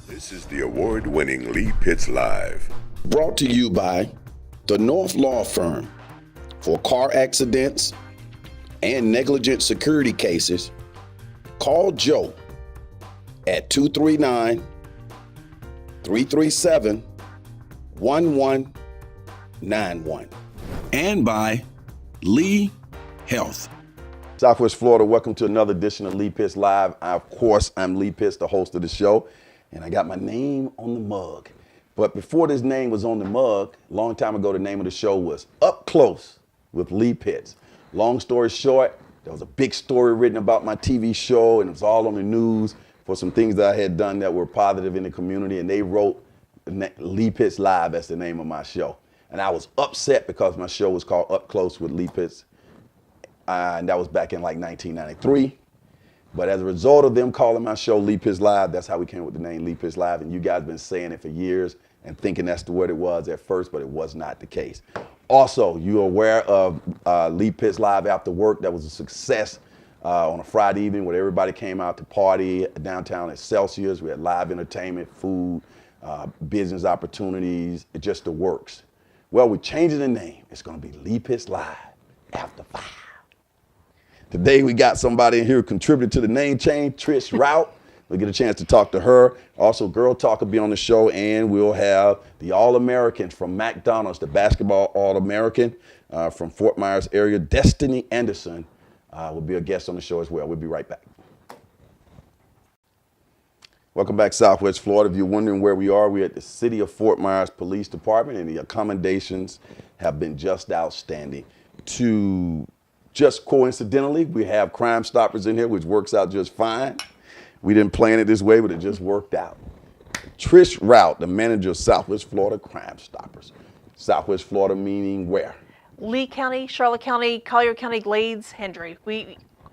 This is the award-winning Lee Pitts Live. Brought to you by the North Law Firm. For car accidents and negligent security cases, call Joe at 239-337-1191. And by Lee Health. Southwest Florida, welcome to another edition of Lee Pitts Live. Of course, I'm Lee Pitts, the host of the show, and I got my name on the mug. But before this name was on the mug, a long time ago, the name of the show was Up Close with Lee Pitts. Long story short, there was a big story written about my TV show, and it was all on the news for some things that I had done that were positive in the community, and they wrote Lee Pitts Live as the name of my show. And I was upset because my show was called Up Close with Lee Pitts, and that was back in like 1993. But as a result of them calling my show Lee Pitts Live, that's how we came up with the name Lee Pitts Live, and you guys have been saying it for years and thinking that's what it was at first, but it was not the case. Also, you're aware of Lee Pitts Live After Work. That was a success on a Friday evening where everybody came out to party downtown at Celsius. We had live entertainment, food, business opportunities, just the works. Well, we're changing the name. It's going to be Lee Pitts Live After 5. Today we got somebody in here who contributed to the name change, Trish Routte. We'll get a chance to talk to her. Also, Girl Talk will be on the show, and we'll have the All-American from McDonald's, the basketball All-American from Fort Myers area, Destiny Anderson, will be a guest on the show as well. We'll be right back. Welcome back, Southwest Florida. If you're wondering where we are, we're at the City of Fort Myers Police Department, and the accommodations have been just outstanding. Just coincidentally, we have Crime Stoppers in here, which works out just fine. We didn't plan it this way, but it just worked out. Trish Routte, the manager of Southwest Florida Crime Stoppers. Southwest Florida meaning where? Lee County, Charlotte County, Collier County, Glades, Hendry.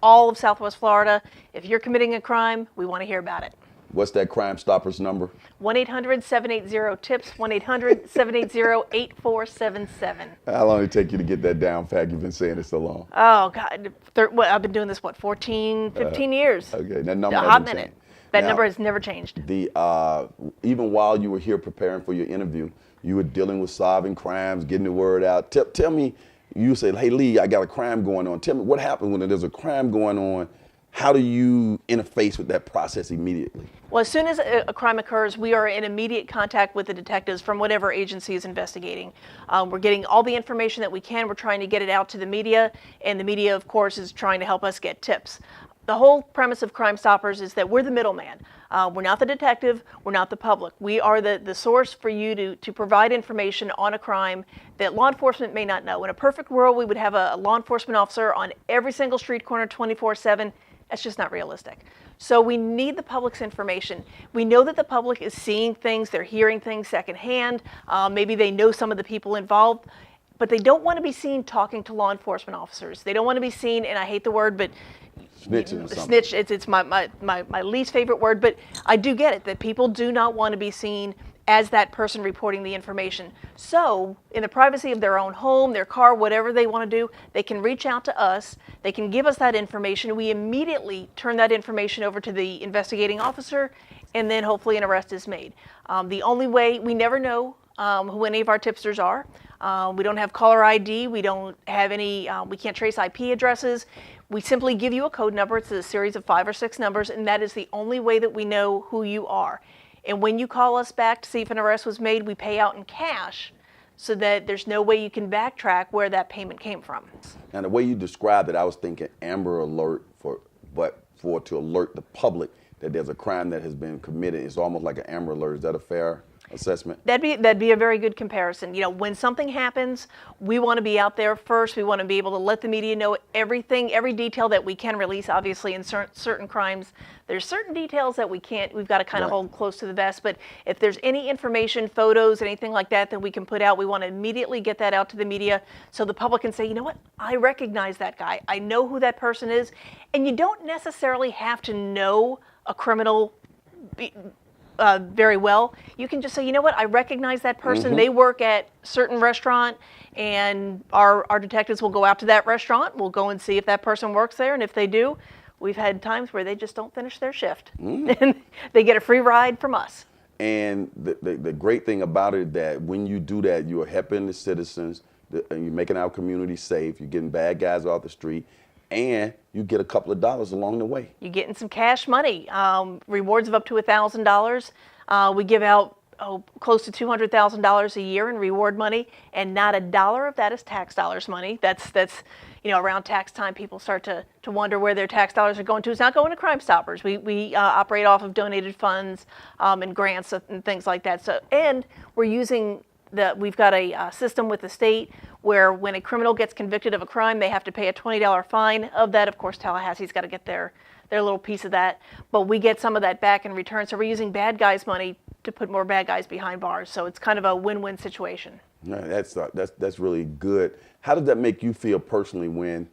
All of Southwest Florida. If you're committing a crime, we want to hear about it. What's that Crime Stoppers number? 1-800-780-TIPS, 1-800-780-8477. How long did it take you to get that down, Pat? You've been saying it so long. Oh, God. I've been doing this, 14, 15 years. Okay, that number A hasn't hot minute. changed. That Now, number has never changed. Even while you were here preparing for your interview, you were dealing with solving crimes, getting the word out. Tell me, you said, hey, Lee, I got a crime going on. Tell me, what happens when there's a crime going on? How do you interface with that process immediately? Well, as soon as a crime occurs, we are in immediate contact with the detectives from whatever agency is investigating. We're getting all the information that we can. We're trying to get it out to the media, and the media, of course, is trying to help us get tips. The whole premise of Crime Stoppers is that we're the middleman. We're not the detective. We're not the public. We are the source for you to provide information on a crime that law enforcement may not know. In a perfect world, we would have a law enforcement officer on every single street corner 24/7. That's just not realistic. So we need the public's information. We know that the public is seeing things, they're hearing things secondhand. Maybe they know some of the people involved, but they don't want to be seen talking to law enforcement officers. They don't want to be seen, and I hate the word, but Snitching or something. snitch, it's my least favorite word, but I do get it, that people do not want to be seen as that person reporting the information. So, in the privacy of their own home, their car, whatever they want to do, they can reach out to us, they can give us that information, we immediately turn that information over to the investigating officer, and then hopefully an arrest is made. The only way, we never know who any of our tipsters are. We don't have caller ID, we don't have any, we can't trace IP addresses. We simply give you a code number, it's a series of 5 or 6 numbers, and that is the only way that we know who you are. And when you call us back to see if an arrest was made, we pay out in cash so that there's no way you can backtrack where that payment came from. And the way you described it, I was thinking Amber Alert, to alert the public that there's a crime that has been committed. It's almost like an Amber Alert. Is that a fair assessment? That'd be a very good comparison. You know, when something happens, we want to be out there first. We want to be able to let the media know everything, every detail that we can release. Obviously, in certain crimes, there's certain details that we can't. We've got to kind of hold close to the vest. But if there's any information, photos, anything like that that we can put out, we want to immediately get that out to the media so the public can say, you know what, I recognize that guy. I know who that person is. And you don't necessarily have to know a criminal very well. You can just say, you know what, I recognize that person. They work at certain restaurant, and our detectives will go out to that restaurant. We'll go and see if that person works there, and if they do, we've had times where they just don't finish their shift. And they get a free ride from us. And the great thing about it that when you do that, you are helping the citizens, and you're making our community safe. You're getting bad guys off the street, and you get a couple of dollars along the way. You're getting some cash money, rewards of up to $1,000. We give out close to $200,000 a year in reward money, and not a dollar of that is tax dollars money. That's around tax time, people start to wonder where their tax dollars are going to. It's not going to Crime Stoppers. We operate off of donated funds and grants and things like that. So, and we're using we've got a system with the state where when a criminal gets convicted of a crime, they have to pay a $20 fine. Of that, of course, Tallahassee's got to get their little piece of that, but we get some of that back in return. So we're using bad guys' money to put more bad guys behind bars. So it's kind of a win-win situation. No, that's really good. How does that make you feel personally when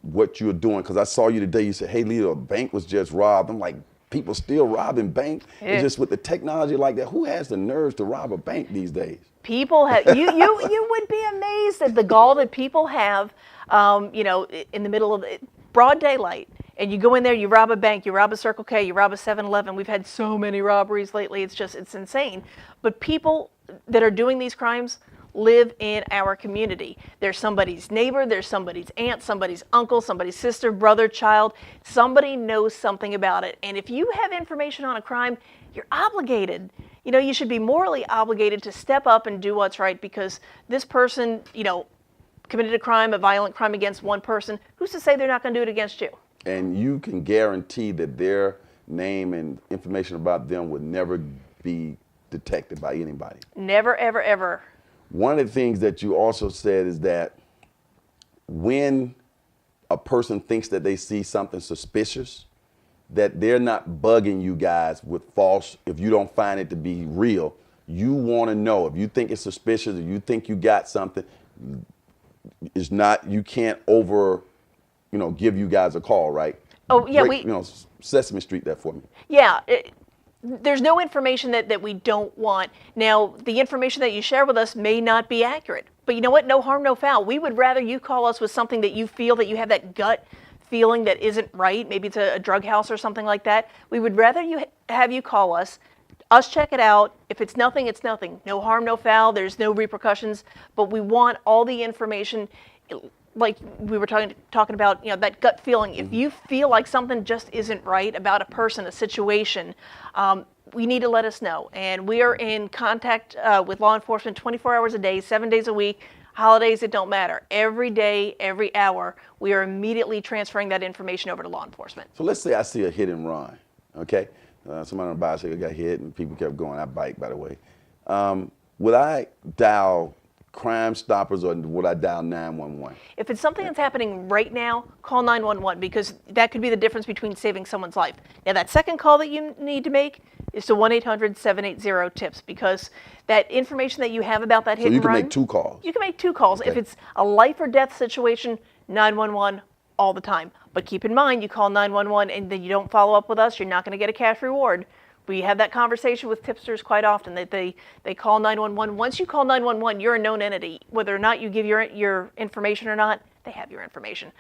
what you're doing? Because I saw you today. You said, "Hey, Lita, a bank was just robbed." I'm like, people still robbing banks? Yeah. It's just with the technology like that. Who has the nerves to rob a bank these days? People have you would be amazed at the gall that people have. In the middle of broad daylight. And you go in there, you rob a bank, you rob a Circle K, you rob a 7-Eleven. We've had so many robberies lately, it's insane. But people that are doing these crimes live in our community. There's somebody's neighbor, there's somebody's aunt, somebody's uncle, somebody's sister, brother, child. Somebody knows something about it. And if you have information on a crime, you're obligated. You should be morally obligated to step up and do what's right, because this person, committed a crime, a violent crime against one person. Who's to say they're not going to do it against you? And you can guarantee that their name and information about them would never be detected by anybody. Never, ever, ever. One of the things that you also said is that when a person thinks that they see something suspicious, that they're not bugging you guys with false, if you don't find it to be real. You want to know. If you think it's suspicious, or you think you got something, it's not, you can't give you guys a call, right? Oh, yeah, Sesame Street that for me. Yeah, there's no information that we don't want. Now, the information that you share with us may not be accurate, but you know what? No harm, no foul. We would rather you call us with something that you feel that you have that gut feeling that isn't right. Maybe it's a drug house or something like that. We would rather have you call us check it out. If it's nothing, it's nothing. No harm, no foul. There's no repercussions, but we want all the information. Like we were talking about, that gut feeling. If you feel like something just isn't right about a person, a situation, we need to let us know. And we are in contact with law enforcement 24 hours a day, 7 days a week. Holidays, it don't matter. Every day, every hour, we are immediately transferring that information over to law enforcement. So let's say I see a hit and run, okay? Somebody on a bicycle got hit and people kept going. I bike, by the way. Would I dial Crime Stoppers or would I dial 911? If it's something that's happening right now, call 911, because that could be the difference between saving someone's life. Now, that second call that you need to make is to 1-800-780-TIPS, because that information that you have about that hit and run. So you can make 2 calls? You can make 2 calls. Okay. If it's a life or death situation, 911 all the time. But keep in mind, you call 911 and then you don't follow up with us, you're not going to get a cash reward. We have that conversation with tipsters quite often, that they call 911. Once you call 911, you're a known entity. Whether or not you give your information or not, they have your information.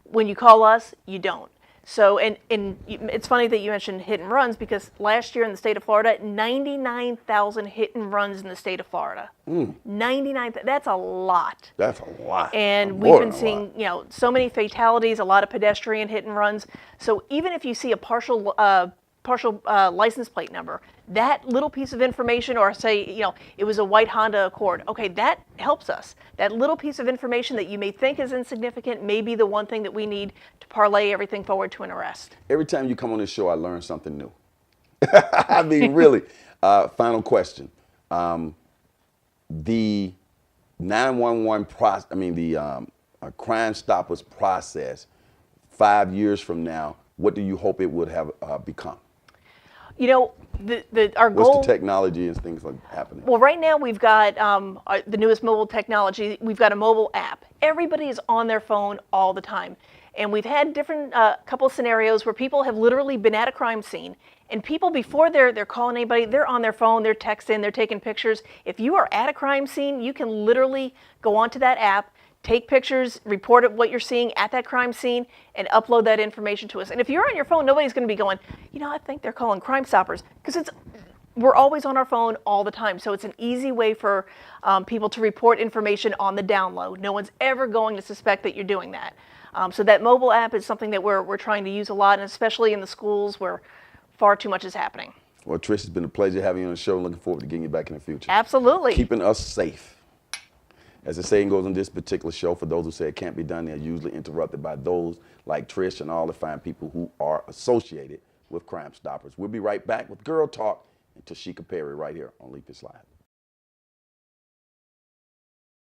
When you call us, you don't. So, and it's funny that you mentioned hit and runs, because last year in the state of Florida, 99,000 hit and runs in the state of Florida. 99,000, that's a lot. That's a lot. And we've been seeing, so many fatalities, a lot of pedestrian hit and runs. So even if you see a partial license plate number, that little piece of information, or say, it was a white Honda Accord, okay, that helps us. That little piece of information that you may think is insignificant may be the one thing that we need to parlay everything forward to an arrest. Every time you come on this show, I learn something new. I mean, really. Final question. The 911 process, the Crime Stoppers process, 5 years from now, what do you hope it would have become? Our goal. What's the technology and things like happening? Well, right now we've got the newest mobile technology. We've got a mobile app. Everybody is on their phone all the time. And we've had different couple of scenarios where people have literally been at a crime scene, and people, before they're calling anybody, they're on their phone, they're texting, they're taking pictures. If you are at a crime scene, you can literally go onto that app, take pictures, report what you're seeing at that crime scene, and upload that information to us. And if you're on your phone, nobody's going to be going, I think they're calling Crime Stoppers, because We're always on our phone all the time, so it's an easy way for people to report information on the download. No one's ever going to suspect that you're doing that. So that mobile app is something that we're trying to use a lot, and especially in the schools where far too much is happening. Well, Trish, it's been a pleasure having you on the show. Looking forward to getting you back in the future. Absolutely. Keeping us safe. As the saying goes on this particular show, for those who say it can't be done, they're usually interrupted by those like Trish and all the fine people who are associated with Crime Stoppers. We'll be right back with Girl Talk and Tashika Perry right here on Leap Is Live.